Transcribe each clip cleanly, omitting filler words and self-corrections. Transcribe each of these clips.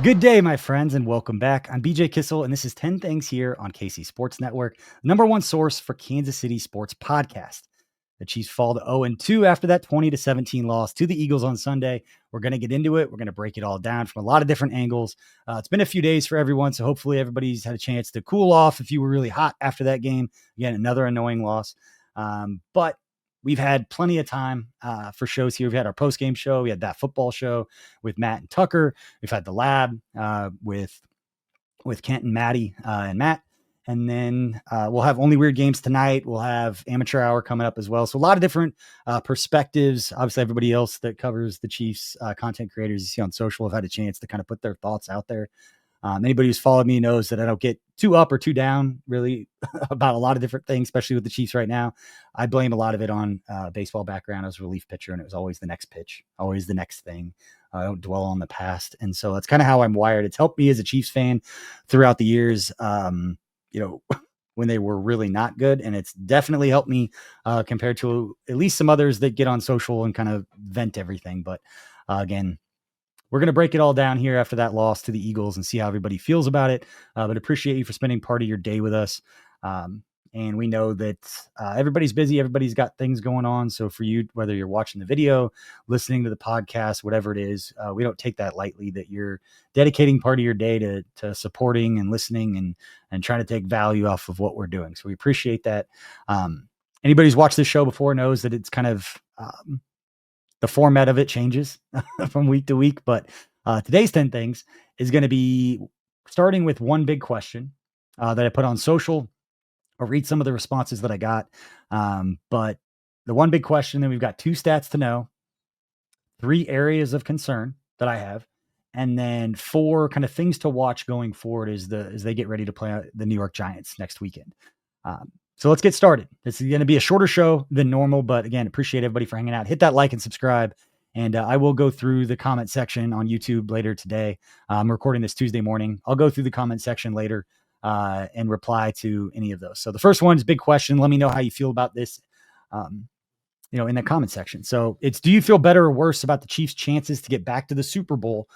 Good day, my friends, and welcome back. I'm BJ Kissel, and this is 10 Things here on KC Sports Network, number one source for Kansas City sports podcast. The Chiefs fall to 0-2 after that 20-17 loss to the Eagles on Sunday. We're going to get into it. We're going to break it all down from a lot of different angles. It's been a few days for everyone, so hopefully everybody's had a chance to cool off if you were really hot after that game. Again, another annoying loss. But we've had plenty of time for shows here. We've had our post-game show. We had that football show with Matt and Tucker. We've had the lab with Kent and Maddie and Matt. And then we'll have Only Weird Games tonight. We'll have Amateur Hour coming up as well. So a lot of different perspectives. Obviously, everybody else that covers the Chiefs, content creators you see on social, have had a chance to kind of put their thoughts out there. Anybody who's followed me knows that I don't get too up or too down really about a lot of different things, especially with the Chiefs right now. I blame a lot of it on baseball background. I was a relief pitcher, and it was always the next pitch, always the next thing. I don't dwell on the past. And so that's kind of how I'm wired. It's helped me as a Chiefs fan throughout the years, when they were really not good. And it's definitely helped me compared to at least some others that get on social and kind of vent everything. But again, we're going to break it all down here after that loss to the Eagles and see how everybody feels about it. But appreciate you for spending part of your day with us. And we know that everybody's busy. Everybody's got things going on. So for you, whether you're watching the video, listening to the podcast, whatever it is, we don't take that lightly, that you're dedicating part of your day to supporting and listening and trying to take value off of what we're doing. So we appreciate that. Anybody who's watched this show before knows that it's kind of the format of it changes from week to week. But today's 10 Things is going to be starting with one big question that I put on social. I'll read some of the responses that I got. But the one big question, then we've got 2 stats to know, 3 areas of concern that I have, and then 4 kind of things to watch going forward as they get ready to play the New York Giants next weekend. So let's get started. This is going to be a shorter show than normal, but again, appreciate everybody for hanging out. Hit that like and subscribe. And I will go through the comment section on YouTube later today. I'm recording this Tuesday morning. I'll go through the comment section later and reply to any of those. So the first one is big question. Let me know how you feel about this, in the comment section. So it's, do you feel better or worse about the Chiefs' chances to get back to the Super Bowl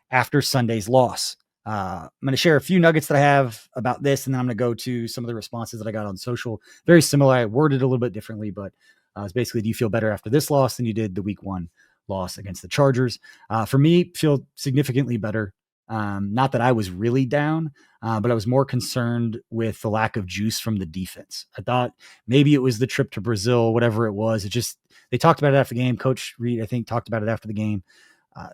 after Sunday's loss? I'm going to share a few nuggets that I have about this, and then I'm going to go to some of the responses that I got on social. Very similar. I worded a little bit differently, but it's basically, do you feel better after this loss than you did the week 1 loss against the Chargers? For me, feel significantly better. Not that I was really down, but I was more concerned with the lack of juice from the defense. I thought maybe it was the trip to Brazil, whatever it was. They talked about it after the game. Coach Reed, I think, talked about it after the game.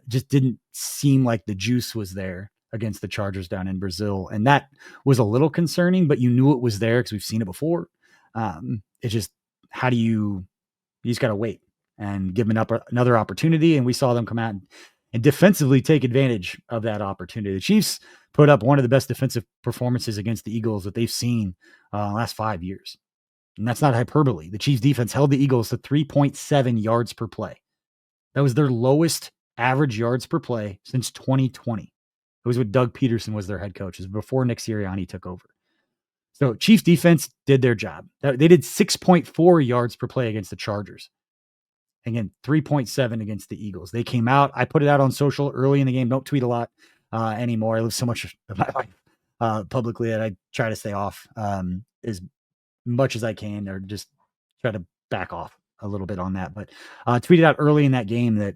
Just didn't seem like the juice was there against the Chargers down in Brazil. And that was a little concerning, but you knew it was there because we've seen it before. It's just, you just got to wait and give them another opportunity. And we saw them come out and defensively take advantage of that opportunity. The Chiefs put up one of the best defensive performances against the Eagles that they've seen the last 5 years. And that's not hyperbole. The Chiefs defense held the Eagles to 3.7 yards per play. That was their lowest average yards per play since 2020. It was when Doug Peterson was their head coach. It was before Nick Sirianni took over. So Chiefs defense did their job. They did 6.4 yards per play against the Chargers. Again, 3.7 against the Eagles. They came out. I put it out on social early in the game. Don't tweet a lot anymore. I live so much of my life publicly that I try to stay off as much as I can, or just try to back off a little bit on that. But tweeted out early in that game that,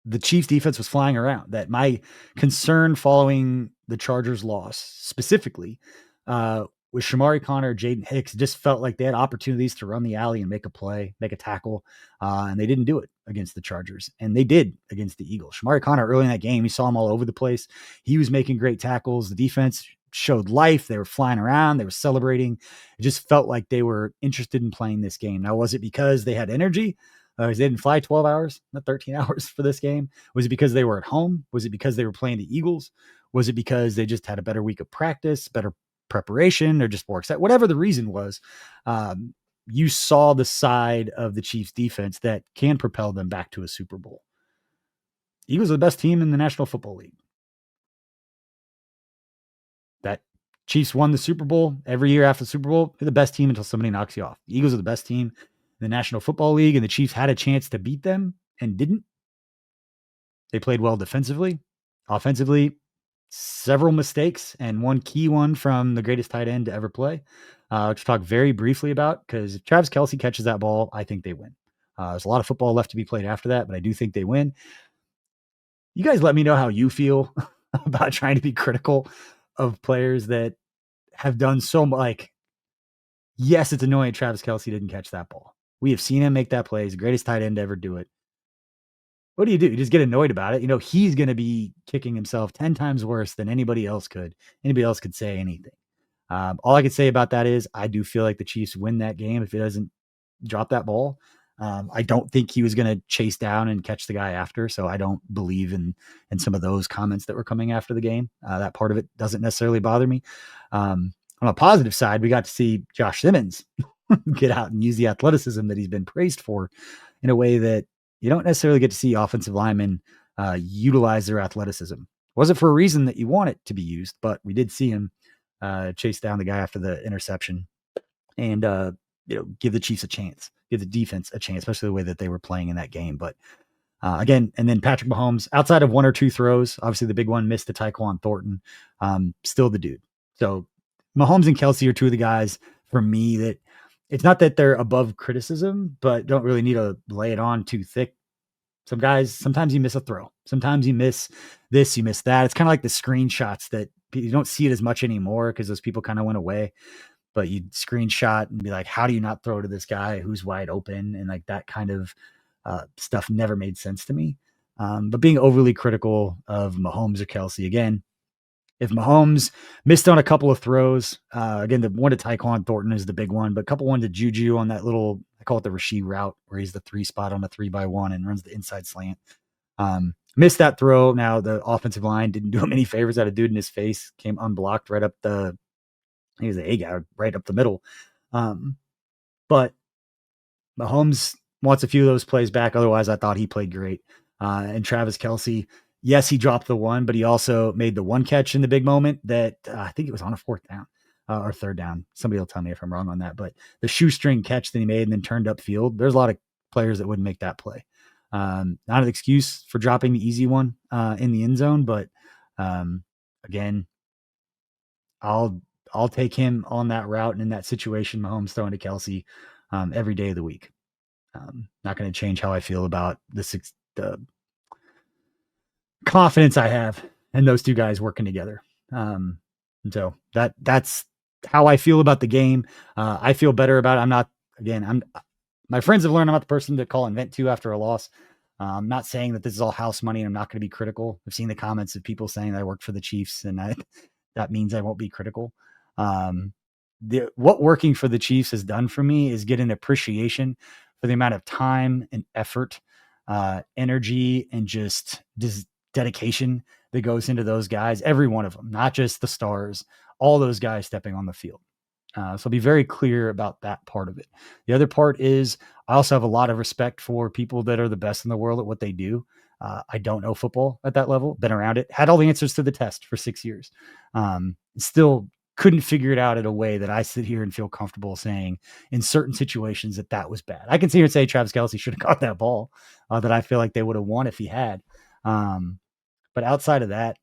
the Chiefs defense was flying around, that my concern following the Chargers loss specifically with Shamari Connor, Jaden Hicks, just felt like they had opportunities to run the alley and make a play, make a tackle, and they didn't do it against the Chargers. And they did against the Eagles. Shamari Connor, early in that game, you saw him all over the place. He was making great tackles. The defense showed life. They were flying around. They were celebrating. It just felt like they were interested in playing this game. Now, was it because they had energy? They didn't fly 12 hours, not 13 hours for this game? Was it because they were at home? Was it because they were playing the Eagles? Was it because they just had a better week of practice, better preparation, or just more excited? Whatever the reason was, you saw the side of the Chiefs defense that can propel them back to a Super Bowl. Eagles are the best team in the National Football League. That Chiefs won the Super Bowl every year after the Super Bowl. They're the best team until somebody knocks you off. The Eagles are the best team in the National Football League, and the Chiefs had a chance to beat them and didn't. They played well defensively. Offensively, several mistakes, and one key one from the greatest tight end to ever play, which we'll talk very briefly about, because if Travis Kelce catches that ball, I think they win. There's a lot of football left to be played after that, but I do think they win. You guys let me know how you feel about trying to be critical of players that have done so much. Like, yes, it's annoying Travis Kelce didn't catch that ball. We have seen him make that play. He's the greatest tight end to ever do it. What do? You just get annoyed about it. He's going to be kicking himself 10 times worse than anybody else could. Anybody else could say anything. All I could say about that is I do feel like the Chiefs win that game if he doesn't drop that ball. I don't think he was going to chase down and catch the guy after, so I don't believe in some of those comments that were coming after the game. That part of it doesn't necessarily bother me. On a positive side, we got to see Josh Simmons get out and use the athleticism that he's been praised for in a way that you don't necessarily get to see offensive linemen utilize their athleticism. Wasn't for a reason that you want it to be used, but we did see him chase down the guy after the interception and give the Chiefs a chance, give the defense a chance, especially the way that they were playing in that game. But again, and then Patrick Mahomes, outside of one or two throws, obviously the big one missed to Tyquan Thornton, still the dude. So Mahomes and Kelce are two of the guys for me that it's not that they're above criticism, but don't really need to lay it on too thick. Some guys, sometimes you miss a throw. Sometimes you miss this, you miss that. It's kind of like the screenshots that you don't see it as much anymore because those people kind of went away. But you'd screenshot and be like, how do you not throw to this guy who's wide open? And like that kind of stuff never made sense to me. But being overly critical of Mahomes or Kelce, again, if Mahomes missed on a couple of throws, again, the one to Tyquan Thornton is the big one, but a couple one to Juju on that little, I call it the Rasheed route, where he's the 3 spot on a 3x1 and runs the inside slant. Missed that throw. Now the offensive line didn't do him any favors. Had a dude in his face, came unblocked right up he was the A guy right up the middle. But Mahomes wants a few of those plays back. Otherwise, I thought he played great. And Travis Kelce, yes, he dropped the one, but he also made the one catch in the big moment that I think it was on a 4th down or 3rd down. Somebody will tell me if I'm wrong on that, but the shoestring catch that he made and then turned upfield, there's a lot of players that wouldn't make that play. Not an excuse for dropping the easy one in the end zone, but again, I'll take him on that route and in that situation, Mahomes throwing to Kelce every day of the week. Not going to change how I feel about the confidence I have in those two guys working together. So that's how I feel about the game. I feel better about it. My friends have learned I'm not the person to call and vent to after a loss. I'm not saying that this is all house money and I'm not going to be critical. I've seen the comments of people saying that I work for the Chiefs and that means I won't be critical. What working for the Chiefs has done for me is get an appreciation for the amount of time and effort, energy, and just dedication that goes into those guys, every one of them, not just the stars, all those guys stepping on the field. So I'll be very clear about that part of it. The other part is I also have a lot of respect for people that are the best in the world at what they do. I don't know football at that level, been around it, had all the answers to the test for 6 years. Still couldn't figure it out in a way that I sit here and feel comfortable saying in certain situations that was bad. I can sit here and say Travis Kelce should have caught that ball that I feel like they would have won if he had. But outside of that,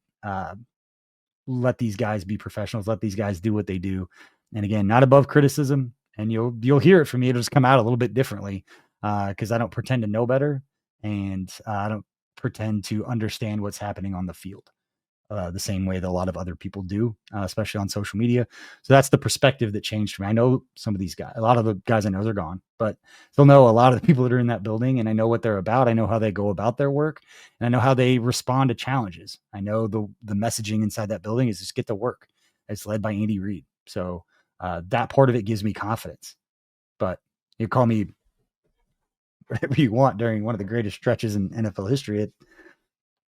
let these guys be professionals. Let these guys do what they do. And again, not above criticism. And you'll hear it from me. It'll just come out a little bit differently because I don't pretend to know better. And I don't pretend to understand what's happening on the field the same way that a lot of other people do, especially on social media. So that's the perspective that changed for me. I know some of these guys, a lot of the guys I know are gone, but still know a lot of the people that are in that building, and I know what they're about. I know how they go about their work, and I know how they respond to challenges. I know the messaging inside that building is just get to work. It's led by Andy Reid. So that part of it gives me confidence. But you call me whatever you want during one of the greatest stretches in NFL history.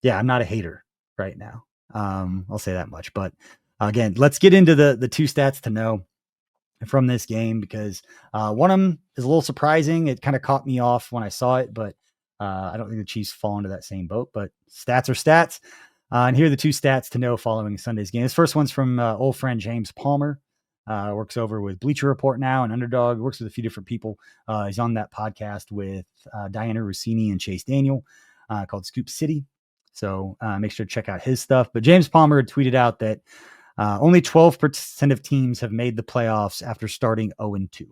I'm not a hater right now. I'll say that much. But again, let's get into the two stats to know from this game, because one of them is a little surprising. It kind of caught me off when I saw it, but I don't think the Chiefs fall into that same boat. But stats are stats. And here are the two stats to know following Sunday's game. This first one's from old friend James Palmer. Works over with Bleacher Report now and Underdog. Works with a few different people. He's on that podcast with Diana Rossini and Chase Daniel called Scoop City. So make sure to check out his stuff. But James Palmer tweeted out that only 12% of teams have made the playoffs after starting 0-2.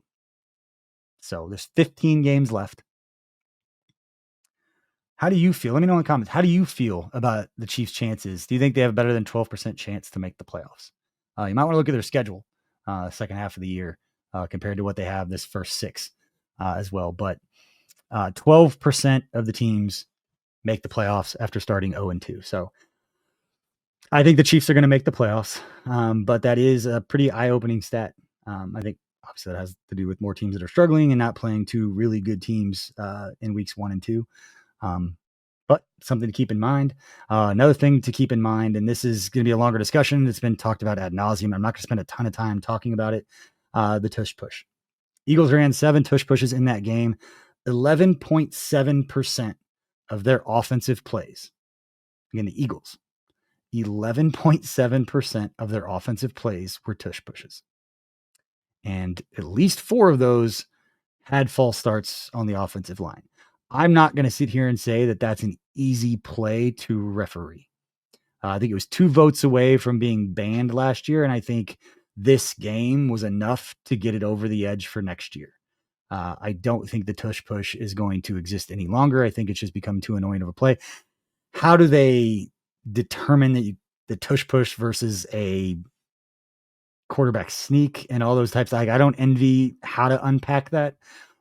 So there's 15 games left. How do you feel? Let me know in the comments. How do you feel about the Chiefs' chances? Do you think they have a better than 12% chance to make the playoffs? You might want to look at their schedule second half of the year compared to what they have this first 6 as well. But 12% of the teams make the playoffs after starting 0-2. So I think the Chiefs are going to make the playoffs, but that is a pretty eye-opening stat. I think obviously that has to do with more teams that are struggling and not playing 2 really good teams in weeks 1 and 2. But something to keep in mind. Another thing to keep in mind, and this is going to be a longer discussion. It's been talked about ad nauseum. I'm not going to spend a ton of time talking about it. The tush push. Eagles ran 7 tush pushes in that game. 11.7% of their offensive plays. Again, the Eagles. 11.7% of their offensive plays were tush pushes. And at least 4 of those had false starts on the offensive line. I'm not going to sit here and say that that's an easy play to referee. I think it was 2 votes away from being banned last year, and I think this game was enough to get it over the edge for next year. I don't think the tush push is going to exist any longer. I think it's just become too annoying of a play. How do they determine that the tush push versus a quarterback sneak and all those types? I don't envy how to unpack that.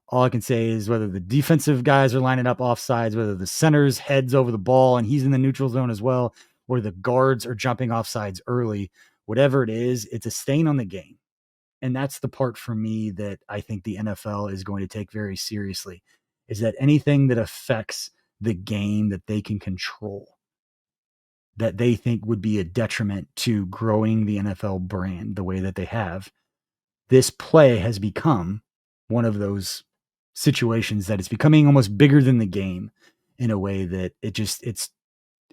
All I can say is whether the defensive guys are lining up offsides, whether the center's heads over the ball and he's in the neutral zone as well, or the guards are jumping offsides early, whatever it is, it's a stain on the game. And that's the part for me that I think the NFL is going to take very seriously, is that anything that affects the game that they can control, that they think would be a detriment to growing the NFL brand the way that they have, this play has become one of those situations that it's becoming almost bigger than the game in a way that it's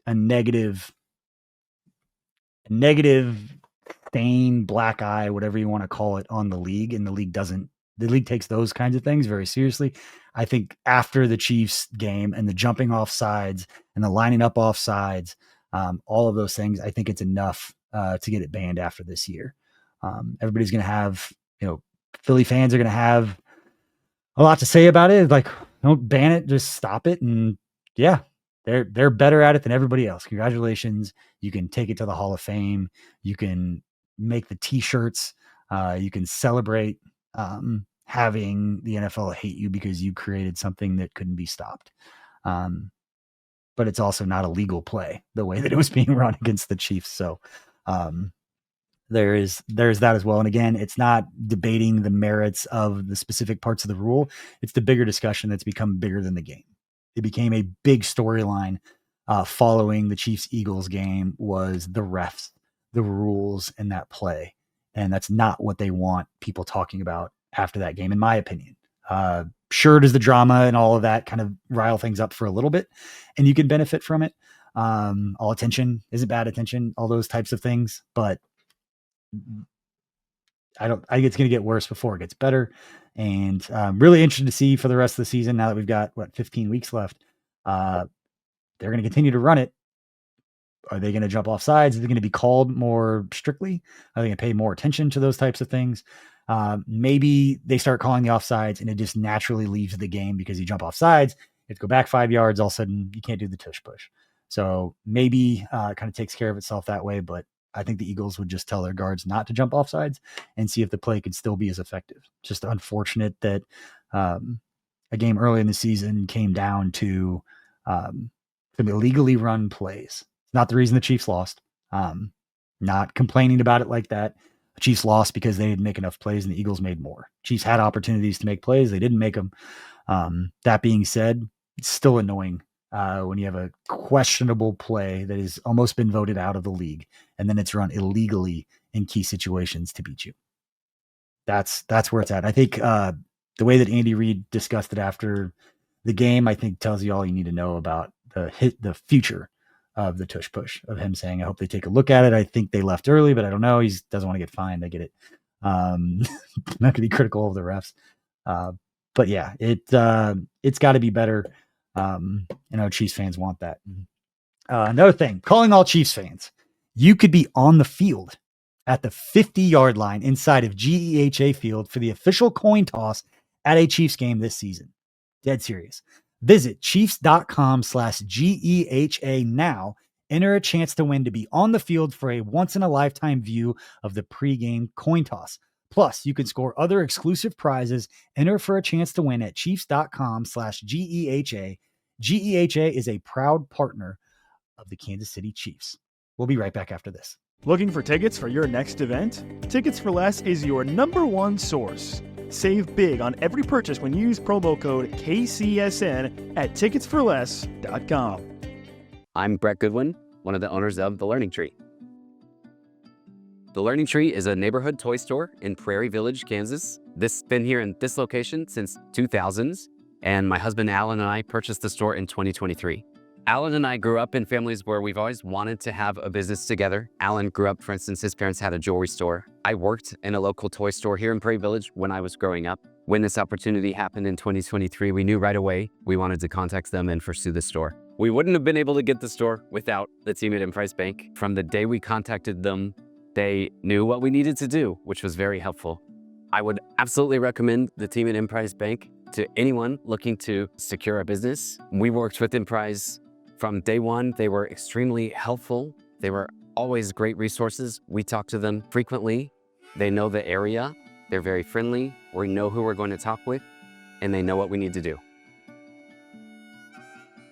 a negative stain, black eye, whatever you want to call it, on the league. And the league takes those kinds of things very seriously. I think after the Chiefs game and the jumping off sides and the lining up off sides, all of those things, I think it's enough to get it banned after this year. Everybody's going to have, Philly fans are going to have a lot to say about it. Like, don't ban it, just stop it. And yeah, they're better at it than everybody else. Congratulations. You can take it to the Hall of Fame. You can make the t-shirts. You can celebrate having the NFL hate you because you created something that couldn't be stopped. But it's also not a legal play the way that it was being run against the Chiefs. So there's that as well. And again, it's not debating the merits of the specific parts of the rule. It's the bigger discussion that's become bigger than the game. It became a big storyline following the Chiefs-Eagles game, was the refs, the rules, and that play. And that's not what they want people talking about after that game, in my opinion. Sure, does the drama and all of that kind of rile things up for a little bit, and you can benefit from it. All attention isn't bad attention, all those types of things. But I think it's going to get worse before it gets better. And I'm really interested to see for the rest of the season, now that we've got 15 weeks left, they're going to continue to run it. Are they going to jump off sides? Are they going to be called more strictly? Are they going to pay more attention to those types of things? Maybe they start calling the offsides and it just naturally leaves the game because you jump off sides. You have to go back 5 yards. All of a sudden you can't do the tush push. So maybe it kind of takes care of itself that way. But I think the Eagles would just tell their guards not to jump off sides and see if the play could still be as effective. Just unfortunate that a game early in the season came down to some illegally run plays. Not the reason the Chiefs lost. Not complaining about it like that. The Chiefs lost because they didn't make enough plays and the Eagles made more. Chiefs had opportunities to make plays. They didn't make them. That being said, it's still annoying when you have a questionable play that has almost been voted out of the league and then it's run illegally in key situations to beat you. That's where it's at. I think the way that Andy Reid discussed it after the game, I think tells you all you need to know about the future of the tush push, of him saying, I hope they take a look at it. I think they left early, but I don't know. He doesn't want to get fined. I get it. Not going to be critical of the refs. But yeah, it's got to be better. Chiefs fans want that. Another thing, calling all Chiefs fans. You could be on the field at the 50-yard line inside of GEHA Field for the official coin toss at a Chiefs game this season. Dead serious. Visit chiefs.com/GEHA now. Enter a chance to win to be on the field for a once-in-a-lifetime view of the pregame coin toss. Plus, you can score other exclusive prizes. Enter for a chance to win at chiefs.com/GEHA. GEHA is a proud partner of the Kansas City Chiefs. We'll be right back after this. Looking for tickets for your next event? Tickets for Less is your #1 source. Save big on every purchase when you use promo code KCSN at ticketsforless.com. I'm Brett Goodwin, one of the owners of The Learning Tree. The Learning Tree is a neighborhood toy store in Prairie Village, Kansas. This has been here in this location since 2000s, and my husband Alan and I purchased the store in 2023. Alan and I grew up in families where we've always wanted to have a business together. Alan grew up, for instance, his parents had a jewelry store. I worked in a local toy store here in Prairie Village when I was growing up. When this opportunity happened in 2023, we knew right away we wanted to contact them and pursue the store. We wouldn't have been able to get the store without the team at Emprise Bank. From the day we contacted them, they knew what we needed to do, which was very helpful. I would absolutely recommend the team at Emprise Bank to anyone looking to secure a business. We worked with Emprise from day one. They were extremely helpful. They were always great resources. We talk to them frequently. They know the area. They're very friendly. We know who we're going to talk with, and they know what we need to do.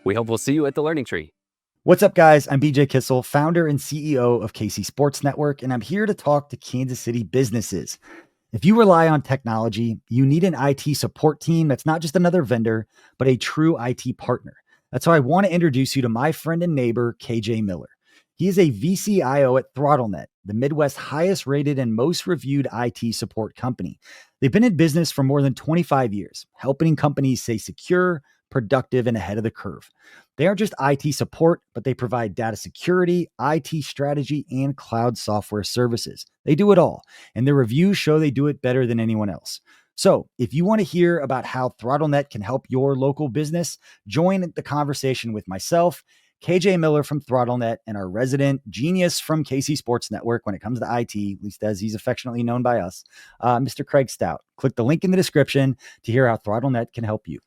We hope we'll see you at the Learning Tree. What's up, guys? I'm BJ Kissel, founder and CEO of KC Sports Network, and I'm here to talk to Kansas City businesses. If you rely on technology, you need an IT support team that's not just another vendor, but a true IT partner. That's why I want to introduce you to my friend and neighbor, KJ Miller. He is a VCIO at ThrottleNet, the Midwest's highest rated and most reviewed IT support company. They've been in business for more than 25 years, helping companies stay secure, productive, and ahead of the curve. They aren't just IT support, but they provide data security, IT strategy, and cloud software services. They do it all, and their reviews show they do it better than anyone else. So if you want to hear about how ThrottleNet can help your local business, join the conversation with myself, KJ Miller from ThrottleNet, and our resident genius from KC Sports Network when it comes to IT, at least as he's affectionately known by us, Mr. Craig Stout. Click the link in the description to hear how ThrottleNet can help you.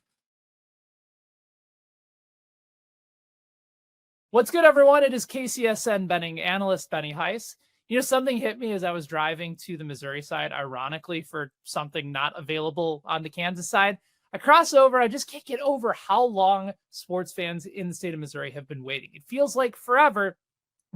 What's good, everyone? It is KCSN Benning analyst Benny Heiss. You know, something hit me as I was driving to the Missouri side, ironically, for something not available on the Kansas side. I cross over. I just can't get over how long sports fans in the state of Missouri have been waiting. It feels like forever.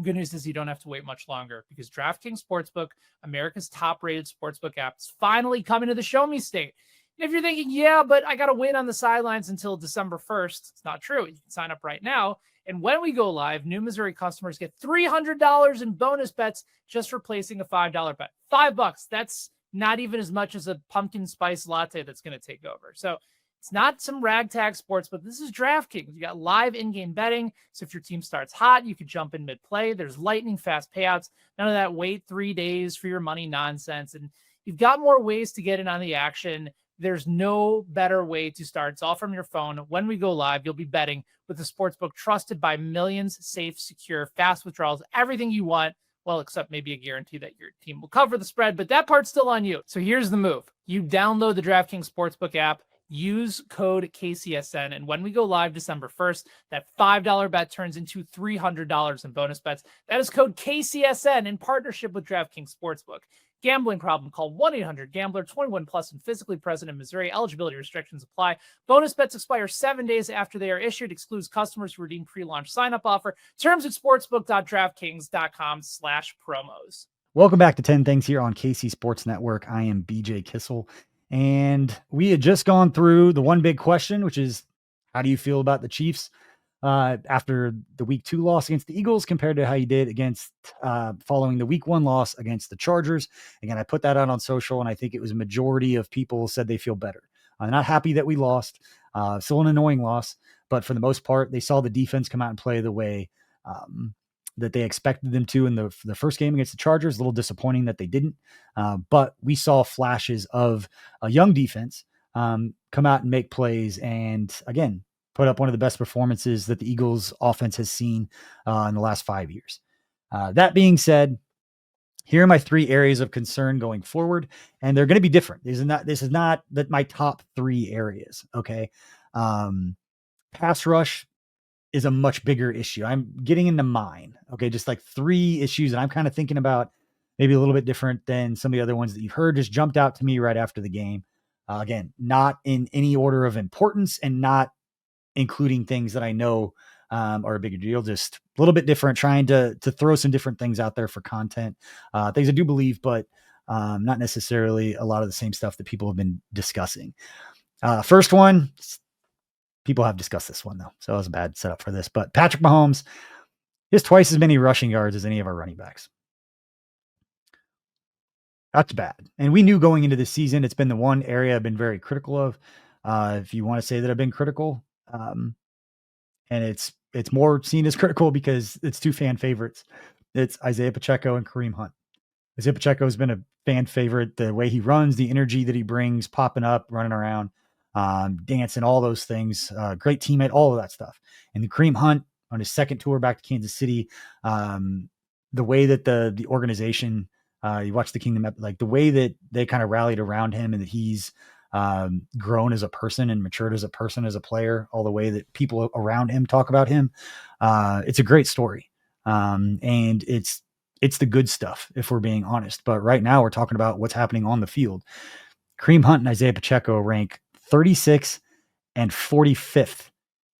Good news is you don't have to wait much longer because DraftKings Sportsbook, America's top-rated sportsbook app, is finally coming to the Show Me State. And if you're thinking, yeah, but I got to wait on the sidelines until December 1st, it's not true. You can sign up right now. And when we go live, new Missouri customers get $300 in bonus bets just for placing a $5 bet. $5. That's not even as much as a pumpkin spice latte that's going to take over. So it's not some ragtag sports, but this is DraftKings. You got live in-game betting. So if your team starts hot, you can jump in mid-play. There's lightning fast payouts. None of that wait 3 days for your money nonsense. And you've got more ways to get in on the action. There's no better way to start. It's all from your phone. When we go live, you'll be betting with a sportsbook trusted by millions, safe, secure, fast withdrawals, everything you want. Well, except maybe a guarantee that your team will cover the spread, but that part's still on you. So here's the move. You download the DraftKings Sportsbook app, use code KCSN, and when we go live December 1st, that $5 bet turns into $300 in bonus bets. That is code KCSN in partnership with DraftKings Sportsbook. Gambling problem? Call 1-800-GAMBLER. 21 plus and physically present in Missouri. Eligibility restrictions apply. Bonus bets expire 7 days after they are issued. Excludes customers who redeem pre-launch sign-up offer. Terms at sportsbook.draftkings.com/promos. Welcome back to 10 Things here on KC Sports Network. I am BJ Kissel, and we had just gone through the one big question, which is, how do you feel about the Chiefs after the week 2 loss against the Eagles compared to how you did against following the week 1 loss against the Chargers? Again, I put that out on social, and I think it was a majority of people said they feel better. I'm not happy that we lost. Still an annoying loss, but for the most part, they saw the defense come out and play the way that they expected them to in the first game against the Chargers. A little disappointing that they didn't, but we saw flashes of a young defense come out and make plays. And again, put up one of the best performances that the Eagles offense has seen in the last 5 years. That being said, here are my 3 areas of concern going forward, and they're going to be different. This is not that my top 3 areas. Okay. Pass rush is a much bigger issue. I'm getting into mine. Okay. Just like 3 issues that I'm kind of thinking about, maybe a little bit different than some of the other ones that you've heard, just jumped out to me right after the game. Again, not in any order of importance and not including things that I know are a bigger deal, just a little bit different, trying to throw some different things out there for content, things I do believe, but not necessarily a lot of the same stuff that people have been discussing. First one, people have discussed this one though, so it was a bad setup for this, but Patrick Mahomes has twice as many rushing yards as any of our running backs. That's bad. And we knew going into the season, it's been the one area I've been very critical of. If you want to say that I've been critical, and it's more seen as critical because it's 2 fan favorites. It's Isaiah Pacheco and Kareem Hunt. Isaiah Pacheco has been a fan favorite. The way he runs, the energy that he brings, popping up, running around, dancing, all those things. Great teammate, all of that stuff. And the Kareem Hunt on his second tour back to Kansas City, the way that the organization, you watch the Kingdom, like the way that they kind of rallied around him and that he's grown as a person and matured as a person, as a player, all the way that people around him talk about him. It's a great story. And it's the good stuff if we're being honest. But right now we're talking about what's happening on the field. Kareem Hunt and Isaiah Pacheco rank 36th and 45th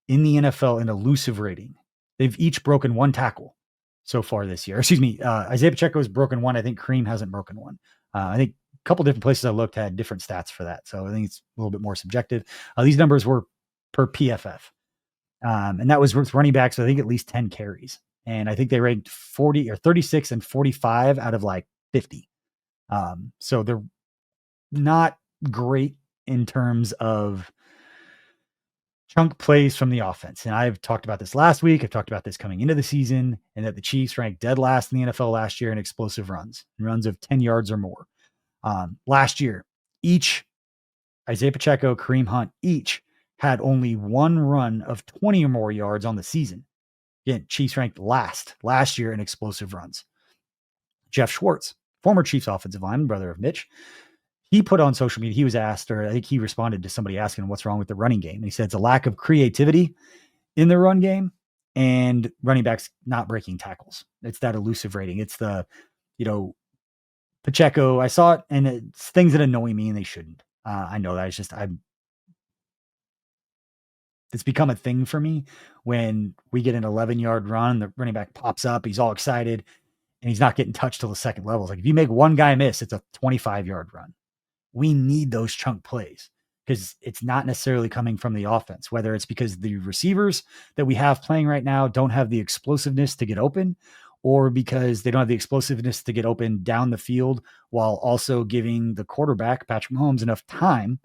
in the NFL in elusive rating. They've each broken 1 tackle so far this year. Excuse me. Isaiah Pacheco has broken 1. I think Kareem hasn't broken 1. I think a couple different places I looked had different stats for that. So I think it's a little bit more subjective. These numbers were per PFF. And that was with running backs, so I think at least 10 carries. And I think they ranked 40 or 36 and 45 out of like 50. So they're not great in terms of chunk plays from the offense. And I've talked about this last week. I've talked about this coming into the season, and that the Chiefs ranked dead last in the NFL last year in explosive runs of 10 yards or more. Last year, each Isaiah Pacheco, Kareem Hunt, each had only 1 run of 20 or more yards on the season. Again, Chiefs ranked last year in explosive runs. Jeff Schwartz, former Chiefs offensive lineman, brother of Mitch, he put on social media, he was asked, or I think he responded to somebody asking him what's wrong with the running game. And he said it's a lack of creativity in the run game and running backs not breaking tackles. It's that elusive rating. It's the, Pacheco, I saw it, and it's things that annoy me and they shouldn't. I know that it's become a thing for me when we get an 11-yard run, the running back pops up, he's all excited, and he's not getting touched till the second level. It's like if you make one guy miss, it's a 25-yard run. We need those chunk plays because it's not necessarily coming from the offense, whether it's because the receivers that we have playing right now don't have the explosiveness to get open, or because they don't have the explosiveness to get open down the field while also giving the quarterback, Patrick Mahomes, enough time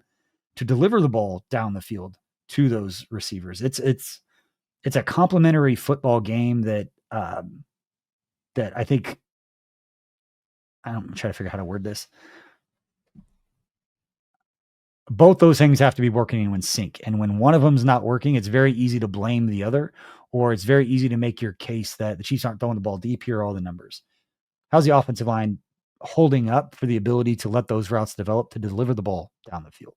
to deliver the ball down the field to those receivers. It's a complementary football game that I think, I'm trying to figure out how to word this. Both those things have to be working in sync. And when one of them's not working, it's very easy to blame the other, or it's very easy to make your case that the Chiefs aren't throwing the ball deep. Here are all the numbers. How's the offensive line holding up for the ability to let those routes develop to deliver the ball down the field?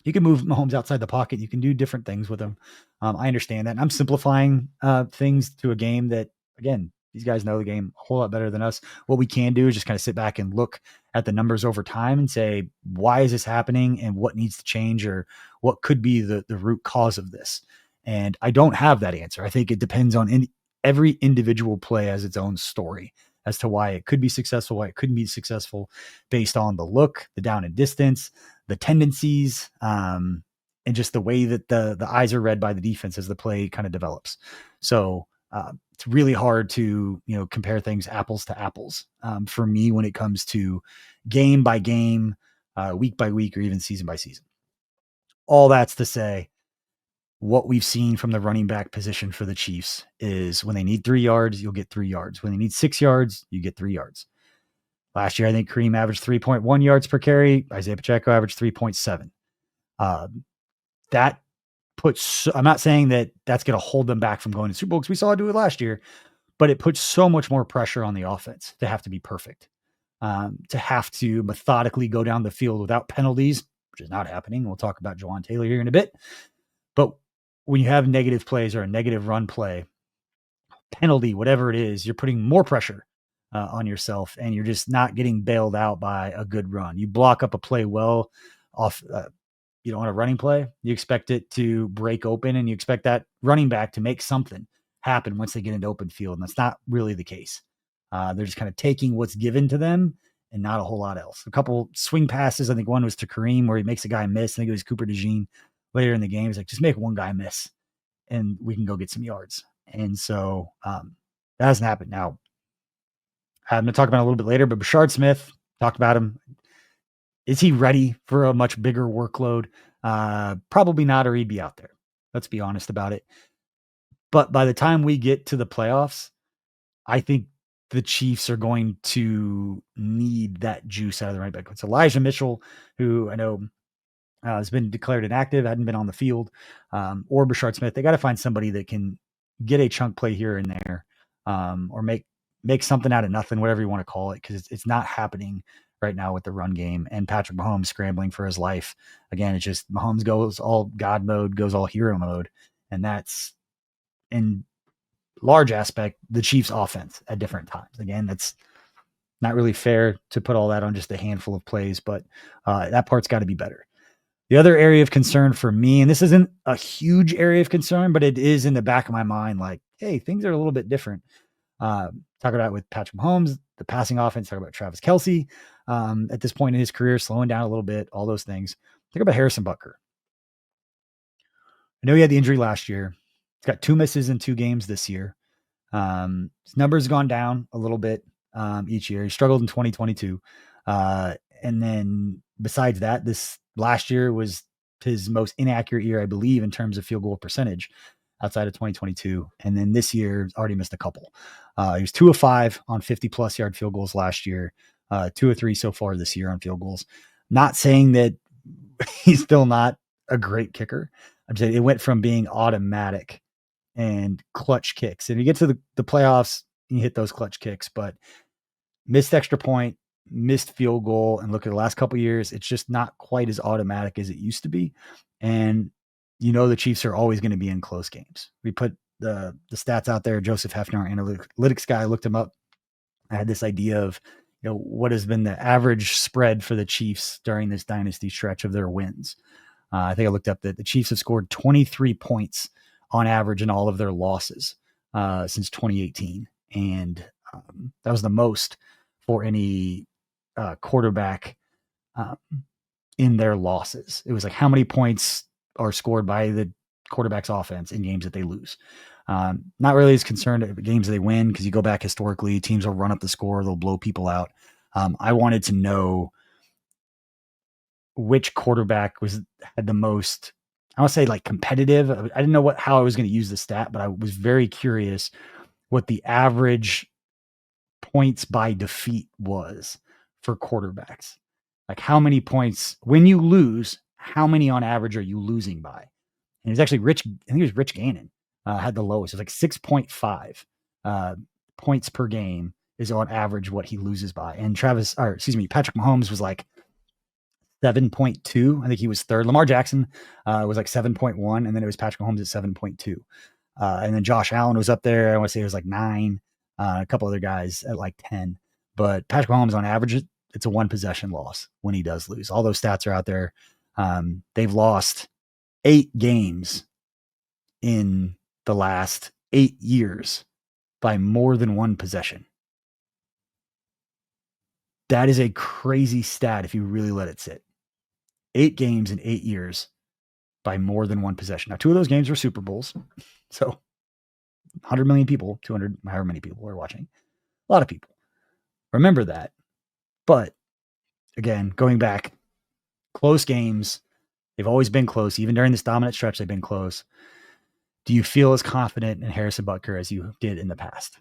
You can move Mahomes outside the pocket. You can do different things with him. I understand that. And I'm simplifying things to a game that, again, these guys know the game a whole lot better than us. What we can do is just kind of sit back and look at the numbers over time and say, why is this happening and what needs to change, or what could be the root cause of this? And I don't have that answer. I think it depends on every individual play has its own story as to why it could be successful, why it couldn't be successful, based on the look, the down and distance, the tendencies, and just the way that the eyes are read by the defense as the play kind of develops. So it's really hard to, compare things apples to apples for me when it comes to game by game, week by week, or even season by season. All that's to say, what we've seen from the running back position for the Chiefs is when they need 3 yards, you'll get 3 yards. When they need 6 yards, you get 3 yards. Last year, I think Kareem averaged 3.1 yards per carry. Isaiah Pacheco averaged 3.7. That puts, I'm not saying that that's going to hold them back from going to Super Bowl because we saw it do it last year, but it puts so much more pressure on the offense to have to be perfect, to have to methodically go down the field without penalties, which is not happening. We'll talk about Jawan Taylor here in a bit. But when you have negative plays or a negative run play, penalty, whatever it is, you're putting more pressure on yourself, and you're just not getting bailed out by a good run. You block up a play well off, on a running play, you expect it to break open, and you expect that running back to make something happen once they get into open field. And that's not really the case. They're just kind of taking what's given to them and not a whole lot else. A couple swing passes. I think one was to Kareem where he makes a guy miss. I think it was Cooper DeJean later in the game. He's like, just make one guy miss and we can go get some yards. And so that hasn't happened. Now, I'm going to talk about it a little bit later, but Burchard Smith, talked about him. Is he ready for a much bigger workload? Probably not, or he'd be out there. Let's be honest about it. But by the time we get to the playoffs, I think the Chiefs are going to need that juice out of the right back. It's Elijah Mitchell, who I know has been declared inactive, hadn't been on the field, or Burchard Smith. They got to find somebody that can get a chunk play here and there, or make something out of nothing, whatever you want to call it, because it's not happening right now with the run game and Patrick Mahomes scrambling for his life. Again, it's just Mahomes goes all God mode, goes all hero mode, and that's in large aspect the Chiefs offense at different times. Again, that's not really fair to put all that on just a handful of plays, but that part's got to be better. The other area of concern for me, and this isn't a huge area of concern, but it is in the back of my mind, like, hey, things are a little bit different. Talk about with Patrick Mahomes, the passing offense, talk about Travis Kelce at this point in his career, slowing down a little bit, all those things. Think about Harrison Butker. I know he had the injury last year. He's got 2 misses in 2 games this year. His numbers gone down a little bit each year. He struggled in 2022. And then besides that, this last year was his most inaccurate year, I believe, in terms of field goal percentage outside of 2022. And then this year already missed a couple. He was 2 of 5 on 50+ yard field goals last year, 2 of 3 so far this year on field goals. Not saying that he's still not a great kicker. I'm saying it went from being automatic and clutch kicks. And you get to the playoffs, you hit those clutch kicks, but missed extra point, missed field goal, and look at the last couple of years, it's just not quite as automatic as it used to be. And the Chiefs are always going to be in close games. We put the stats out there. Joseph Hefner, our analytics guy, looked them up. I had this idea of what has been the average spread for the Chiefs during this dynasty stretch of their wins. I think I looked up that the Chiefs have scored 23 points on average in all of their losses since 2018. And that was the most for any quarterback in their losses. It was like how many points are scored by the quarterback's offense in games that they lose. Not really as concerned about games they win, because you go back historically, teams will run up the score, they'll blow people out. I wanted to know which quarterback had the most, I want to say, like, competitive. I didn't know how I was going to use the stat, but I was very curious what the average points by defeat was for quarterbacks. Like, how many points when you lose, how many on average are you losing by? And it was actually Rich Gannon had the lowest. It was like 6.5 points per game is on average what he loses by. And Patrick Mahomes was like 7.2. I think he was third. Lamar Jackson was like 7.1, and then it was Patrick Mahomes at 7.2. And then Josh Allen was up there. I want to say it was like 9. A couple other guys at like 10. But Patrick Mahomes on average, it's a 1 possession loss when he does lose. All those stats are out there. They've lost 8 games in the last 8 years by more than 1 possession. That is a crazy stat if you really let it sit. 8 games in 8 years by more than 1 possession. Now, 2 of those games were Super Bowls. So 100 million people, 200, however many people are watching. A lot of people. Remember that. But again, going back, close games, they've always been close. Even during this dominant stretch, they've been close. Do you feel as confident in Harrison Butker as you did in the past?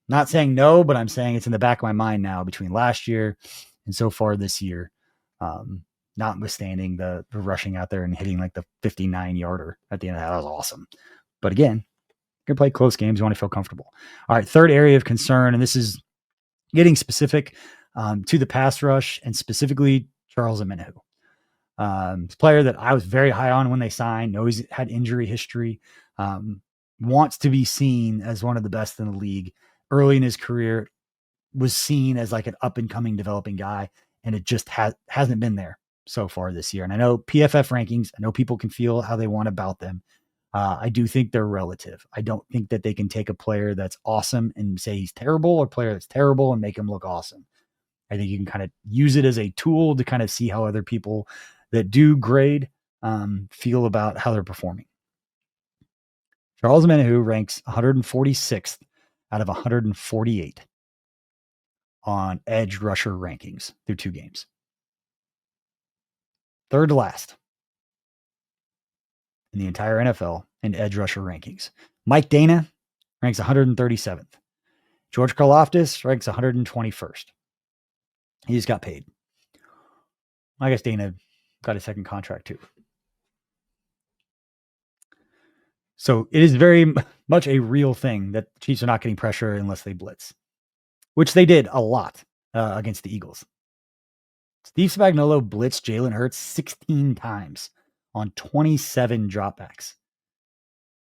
Not saying no, but I'm saying it's in the back of my mind now between last year and so far this year. notwithstanding the rushing out there and hitting like the 59-yarder at the end of that. That was awesome. But again, you're going to play close games. You want to feel comfortable. All right, third area of concern, and this is getting specific to the pass rush and specifically Charles Emmanuel. It's a player that I was very high on when they signed, knows he's had injury history, wants to be seen as one of the best in the league. Early in his career, was seen as like an up-and-coming developing guy, and it just hasn't been there so far this year. And I know PFF rankings, I know people can feel how they want about them. I do think they're relative. I don't think that they can take a player that's awesome and say he's terrible, or a player that's terrible and make him look awesome. I think you can kind of use it as a tool to kind of see how other people that do grade feel about how they're performing. Charles Emmanuel ranks 146th out of 148 on edge rusher rankings through 2 games. Third to last in the entire NFL in edge rusher rankings. Mike Dana ranks 137th. George Karlaftis ranks 121st. He just got paid. I guess Dana got a second contract too. So it is very much a real thing that the Chiefs are not getting pressure unless they blitz, which they did a lot against the Eagles. Steve Spagnuolo blitzed Jalen Hurts 16 times on 27 dropbacks.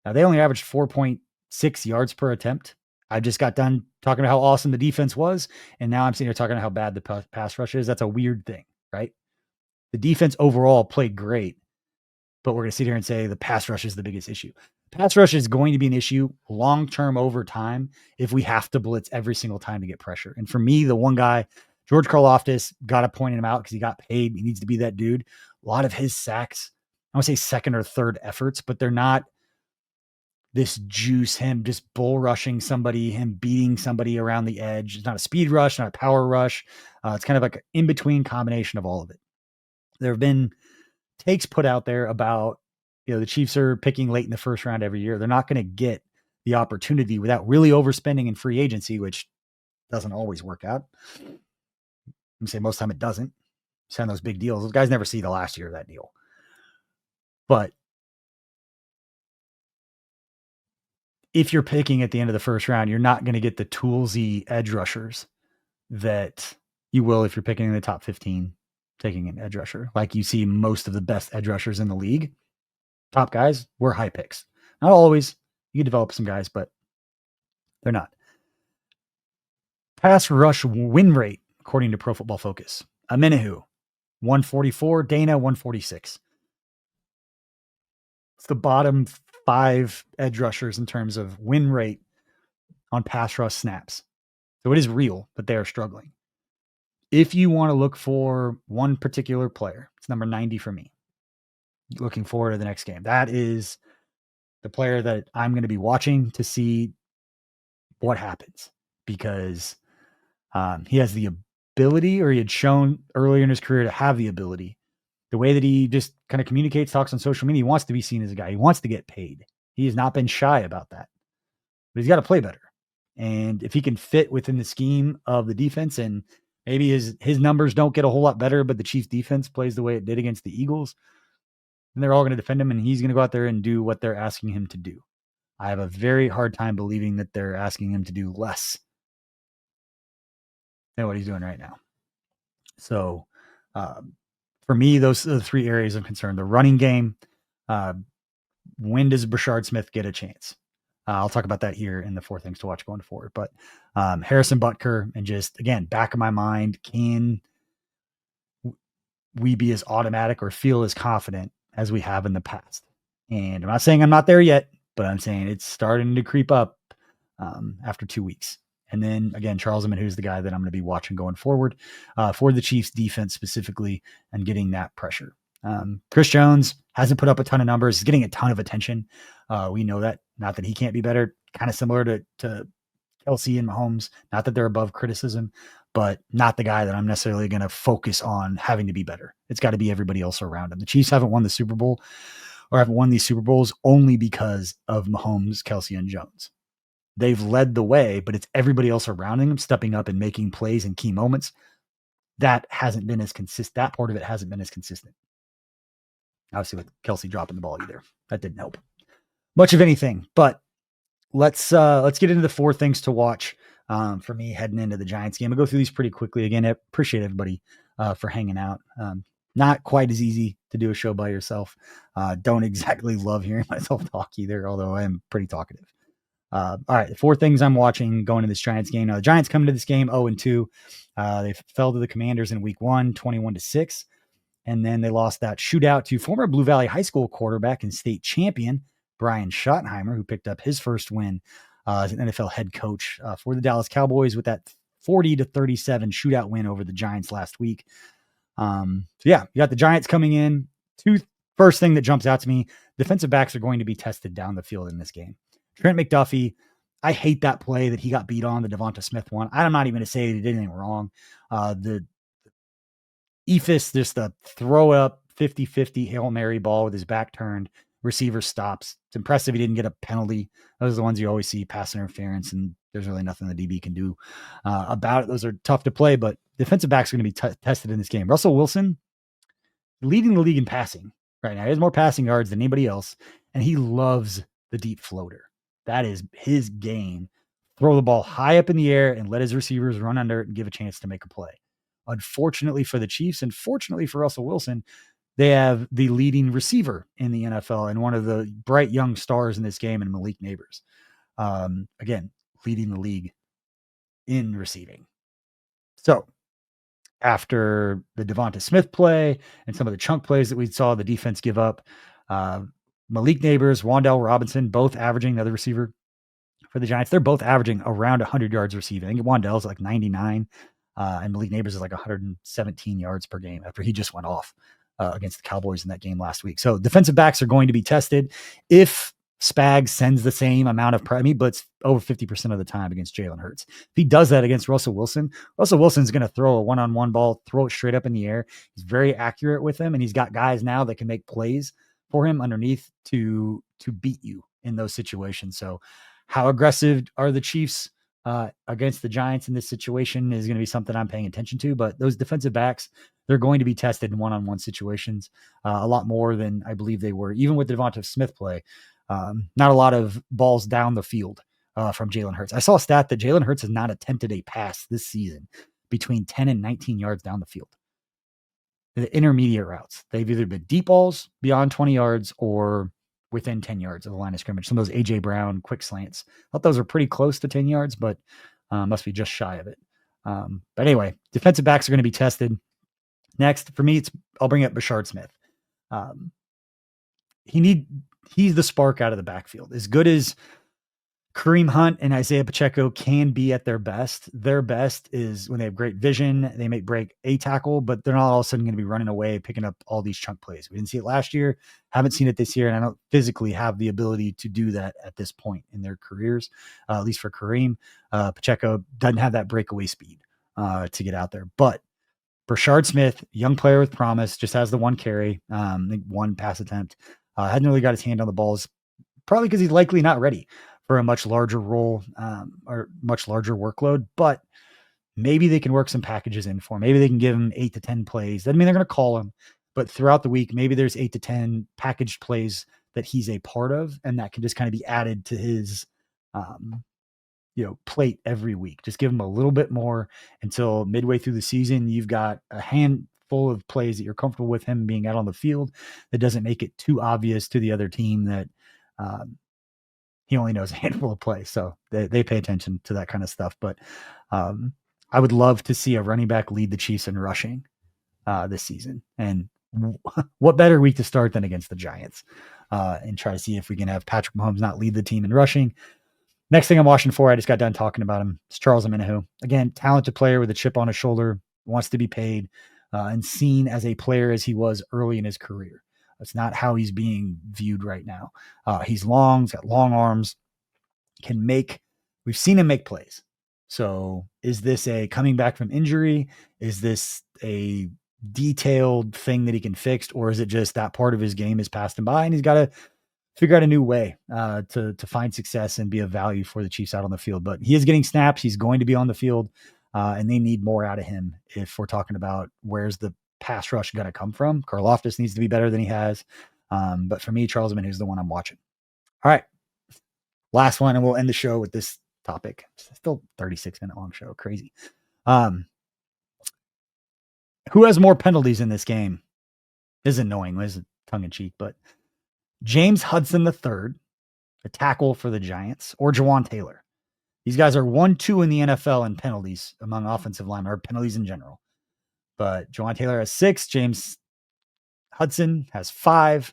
Now, they only averaged 4.6 yards per attempt. I just got done talking about how awesome the defense was, and now I'm sitting here talking about how bad the pass rush is. That's a weird thing, right? The defense overall played great, but we're going to sit here and say the pass rush is the biggest issue. Pass rush is going to be an issue long-term over time if we have to blitz every single time to get pressure. And for me, the one guy, George Karlaftis, got to point him out because he got paid. He needs to be that dude. A lot of his sacks, I want to say second or third efforts, but they're not this juice, him just bull rushing somebody, him beating somebody around the edge. It's not a speed rush, not a power rush. It's kind of like an in-between combination of all of it. There have been takes put out there about, the Chiefs are picking late in the first round every year. They're not going to get the opportunity without really overspending in free agency, which doesn't always work out. I'm say most of the time it doesn't. Sign those big deals. Those guys never see the last year of that deal. But if you're picking at the end of the first round, you're not going to get the toolsy edge rushers that you will if you're picking in the top 15, taking an edge rusher. Like you see most of the best edge rushers in the league. Top guys were high picks. Not always. You can develop some guys, but they're not. Pass rush win rate, according to Pro Football Focus. Emmanuel, 144. Dana, 146. It's the bottom 5 edge rushers in terms of win rate on pass rush snaps. So it is real, but they are struggling. If you want to look for one particular player, it's number 90 for me. Looking forward to the next game. That is the player that I'm going to be watching to see what happens, because he has the ability, or he had shown earlier in his career to have the ability. The way that he just kind of communicates, talks on social media, he wants to be seen as a guy. He wants to get paid. He has not been shy about that. But he's got to play better. And if he can fit within the scheme of the defense, and maybe his numbers don't get a whole lot better, but the Chiefs defense plays the way it did against the Eagles, and they're all going to defend him, and he's going to go out there and do what they're asking him to do. I have a very hard time believing that they're asking him to do less than what he's doing right now. So for me, those are the 3 areas of concern. The running game, when does Burchard Smith get a chance? I'll talk about that here in the 4 things to watch going forward. But Harrison Butker, and just, again, back of my mind, can we be as automatic or feel as confident as we have in the past? And I'm not saying I'm not there yet, but I'm saying it's starting to creep up after 2 weeks. And then again, Charles Emmanuel is the guy that I'm going to be watching going forward for the Chiefs defense specifically, and getting that pressure. Chris Jones hasn't put up a ton of numbers. He's getting a ton of attention. We know that. Not that he can't be better, kind of similar to Kelsey and Mahomes. Not that they're above criticism, but not the guy that I'm necessarily going to focus on having to be better. It's got to be everybody else around him. The Chiefs haven't won the Super Bowl, or haven't won these Super Bowls, only because of Mahomes, Kelsey, and Jones. They've led the way, but it's everybody else around him stepping up and making plays in key moments. that hasn't been as consistent. That part of it hasn't been as consistent. Obviously, with Kelsey dropping the ball either, that didn't help much of anything. But let's get into the 4 things to watch for me heading into the Giants game. I'll go through these pretty quickly. Again, I appreciate everybody for hanging out. Not quite as easy to do a show by yourself. Don't exactly love hearing myself talk either, although I am pretty talkative. All right, the 4 things I'm watching going to this Giants game. Now, the Giants come into this game 0-2. They fell to the Commanders in week 1, 21-6. And then they lost that shootout to former Blue Valley High School quarterback and state champion, Brian Schottenheimer, who picked up his first win as an NFL head coach for the Dallas Cowboys with that 40-37 shootout win over the Giants last week. So yeah, you got the Giants coming in. First thing that jumps out to me, defensive backs are going to be tested down the field in this game. Trent McDuffie, I hate that play that he got beat on, the Devonta Smith one. I'm not even going to say he did anything wrong. The Ephus, just the throw up 50-50 Hail Mary ball with his back turned, receiver stops. It's impressive he didn't get a penalty. Those are the ones you always see, pass interference, and there's really nothing the DB can do about it. Those are tough to play, but defensive backs are going to be tested in this game. Russell Wilson, leading the league in passing right now. He has more passing yards than anybody else, and he loves the deep floater. That is his game. Throw the ball high up in the air and let his receivers run under it and give a chance to make a play. Unfortunately for the Chiefs, and fortunately for Russell Wilson, they have the leading receiver in the NFL and one of the bright young stars in this game in Malik Neighbors. Again, leading the league in receiving. So after the Devonta Smith play and some of the chunk plays that we saw the defense give up, Malik Neighbors, Wan'Dale Robinson, both averaging, the other receiver for the Giants, they're both averaging around 100 yards receiving. I think Wan'Dale's like 99. And Malik Neighbors is like 117 yards per game after he just went off against the Cowboys in that game last week. So defensive backs are going to be tested. If Spags sends the same amount of pressure, he blitz over 50% of the time against Jalen Hurts. If he does that against Russell Wilson's going to throw a one-on-one ball, throw it straight up in the air. He's very accurate with them, and he's got guys now that can make plays for him underneath to beat you in those situations. So how aggressive are the Chiefs against the Giants in this situation is going to be something I'm paying attention to, but those defensive backs, they're going to be tested in one-on-one situations a lot more than I believe they were, even with the Devonta Smith play. Not a lot of balls down the field from Jalen Hurts. I saw a stat that Jalen Hurts has not attempted a pass this season between 10 and 19 yards down the field. The intermediate routes, they've either been deep balls beyond 20 yards or within 10 yards of the line of scrimmage. Some of those A.J. Brown quick slants. I thought those were pretty close to 10 yards, but must be just shy of it. But anyway, defensive backs are going to be tested. Next, for me, I'll bring up Burchard Smith. He's the spark out of the backfield. As good as Kareem Hunt and Isaiah Pacheco can be at their best is when they have great vision, they make break a tackle, but they're not all of a sudden going to be running away, picking up all these chunk plays. We didn't see it last year, haven't seen it this year, and I don't physically have the ability to do that at this point in their careers, at least for Kareem. Pacheco doesn't have that breakaway speed to get out there. But Burchard Smith, young player with promise, just has the one carry, one pass attempt, hadn't really got his hand on the balls, probably because he's likely not ready for a much larger role or much larger workload, but maybe they can work some packages in for him. Maybe they can give him 8 to 10 plays. Doesn't mean they're going to call him, but throughout the week, maybe there's 8 to 10 packaged plays that he's a part of, and that can just kind of be added to his, plate every week. Just give him a little bit more until midway through the season. You've got a handful of plays that you're comfortable with him being out on the field that doesn't make it too obvious to the other team that, he only knows a handful of plays, so they pay attention to that kind of stuff. But I would love to see a running back lead the Chiefs in rushing this season. And what better week to start than against the Giants and try to see if we can have Patrick Mahomes not lead the team in rushing. Next thing I'm watching for, I just got done talking about him, it's Charles Omenihu. Again, talented player with a chip on his shoulder, wants to be paid and seen as a player as he was early in his career. That's not how he's being viewed right now. He's long, he's got long arms, we've seen him make plays. So is this a coming back from injury? Is this a detailed thing that he can fix? Or is it just that part of his game has passed him by and he's got to figure out a new way to find success and be of value for the Chiefs out on the field? But he is getting snaps. He's going to be on the field. and they need more out of him if we're talking about where's the pass rush going to come from. Karlaftis needs to be better than he has. But for me, Charles Omenihu is the one I'm watching. All right. Last one, and we'll end the show with this topic. It's still 36-minute long show. Crazy. Who has more penalties in this game? This is annoying. This is tongue in cheek, but James Hudson III, a tackle for the Giants, or Jawan Taylor. These guys are 1-2 in the NFL in penalties among offensive linemen, or penalties in general. But Jawan Taylor has 6. James Hudson has 5.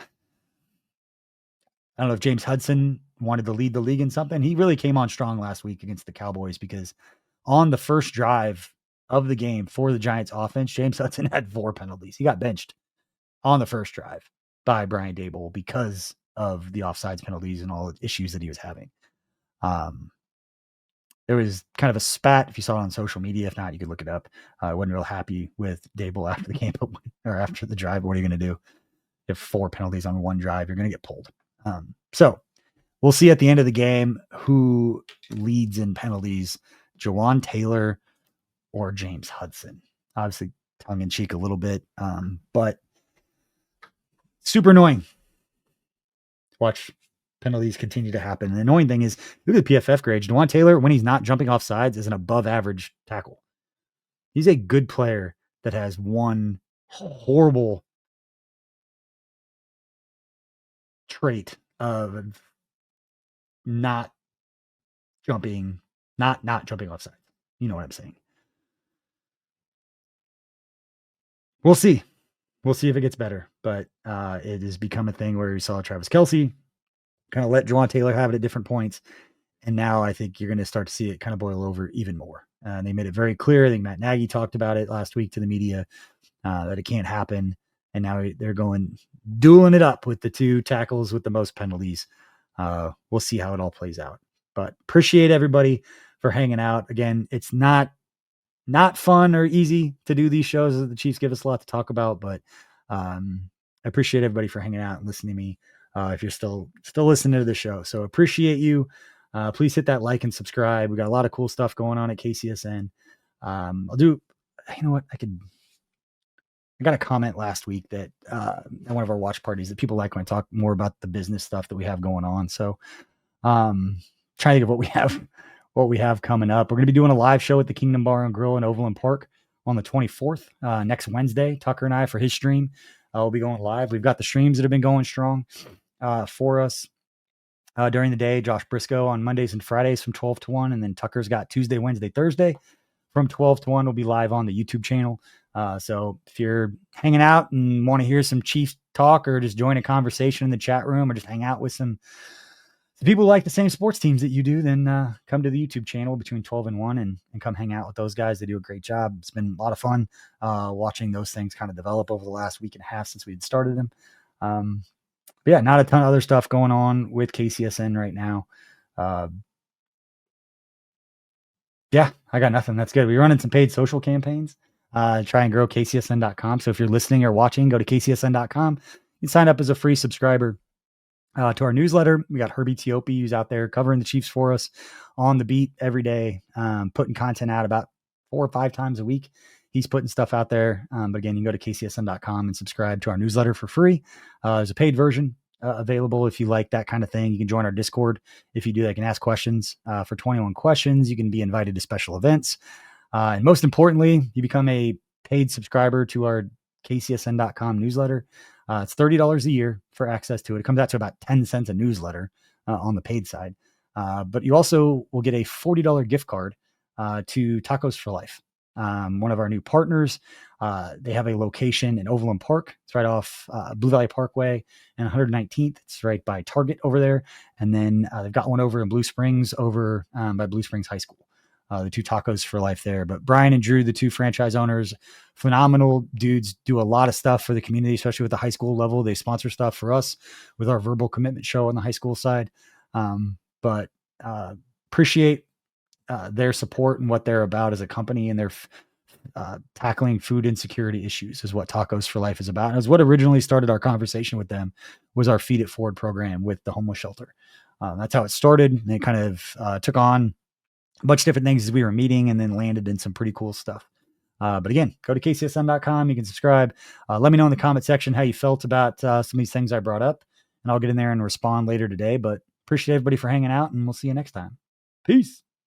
I don't know if James Hudson wanted to lead the league in something. He really came on strong last week against the Cowboys because on the first drive of the game for the Giants offense, James Hudson had 4 penalties. He got benched on the first drive by Brian Daboll because of the offsides penalties and all the issues that he was having. There was kind of a spat, if you saw it on social media. If not, you could look it up. I wasn't real happy with Daboll after the game, or after the drive. What are you going to do? You have 4 penalties on one drive, you're going to get pulled. So we'll see at the end of the game who leads in penalties, Jawan Taylor or James Hudson. Obviously, tongue in cheek a little bit, but super annoying. Watch penalties continue to happen. And the annoying thing is, look at the PFF grades. Jawan Taylor, when he's not jumping off sides, is an above average tackle. He's a good player that has one horrible trait of not jumping off sides. You know what I'm saying. We'll see. We'll see if it gets better. But it has become a thing where we saw Travis Kelce kind of let Jawan Taylor have it at different points. And now I think you're going to start to see it kind of boil over even more. And they made it very clear. I think Matt Nagy talked about it last week to the media, that it can't happen. And now they're dueling it up with the 2 tackles with the most penalties. We'll see how it all plays out. But appreciate everybody for hanging out. Again, it's not fun or easy to do these shows. The Chiefs give us a lot to talk about, but I appreciate everybody for hanging out and listening to me. If you're still listening to the show, so appreciate you. Please hit that like and subscribe. We got a lot of cool stuff going on at KCSN. I'll do, you know what? I got a comment last week that at one of our watch parties that people like when I talk more about the business stuff that we have going on. So trying to think of what we have coming up. We're going to be doing a live show at the Kingdom Bar and Grill in Overland Park on the 24th, next Wednesday. Tucker and I, for his stream, we'll be going live. We've got the streams that have been going strong for us during the day. Josh Briscoe on Mondays and Fridays from 12 to 1. And then Tucker's got Tuesday, Wednesday, Thursday from 12 to 1. We'll be live on the YouTube channel. So if you're hanging out and want to hear some Chiefs talk, or just join a conversation in the chat room, or just hang out with some people who like the same sports teams that you do, then come to the YouTube channel between 12 and 1 and come hang out with those guys. They do a great job. It's been a lot of fun watching those things kind of develop over the last week and a half since we had started them. But yeah, not a ton of other stuff going on with KCSN right now. Yeah, I got nothing. That's good. We're running some paid social campaigns. Try and grow KCSN.com. So if you're listening or watching, go to KCSN.com. You sign up as a free subscriber to our newsletter. We got Herbie Teope, who's out there covering the Chiefs for us on the beat every day, putting content out about 4 or 5 times a week. He's putting stuff out there. But again, you can go to KCSN.com and subscribe to our newsletter for free. There's a paid version available if you like that kind of thing. You can join our Discord. If you do, they can ask questions. For 21 questions, you can be invited to special events. And most importantly, you become a paid subscriber to our KCSN.com newsletter. It's $30 a year for access to it. It comes out to about 10 cents a newsletter on the paid side. But you also will get a $40 gift card to Tacos for Life. One of our new partners. They have a location in Overland Park. It's right off Blue Valley Parkway and 119th. It's right by Target over there. And then they've got one over in Blue Springs over by Blue Springs High School. The 2 Tacos for Life there. But Brian and Drew, the 2 franchise owners, phenomenal dudes, do a lot of stuff for the community, especially with the high school level. They sponsor stuff for us with our verbal commitment show on the high school side. But appreciate their support and what they're about as a company, and their tackling food insecurity issues is what Tacos for Life is about. And it was what originally started our conversation with them, was our Feed It Forward program with the homeless shelter. That's how it started. And it kind of took on a bunch of different things as we were meeting, and then landed in some pretty cool stuff. But again, go to kcsn.com. You can subscribe. Let me know in the comment section how you felt about some of these things I brought up, and I'll get in there and respond later today. But appreciate everybody for hanging out, and we'll see you next time. Peace.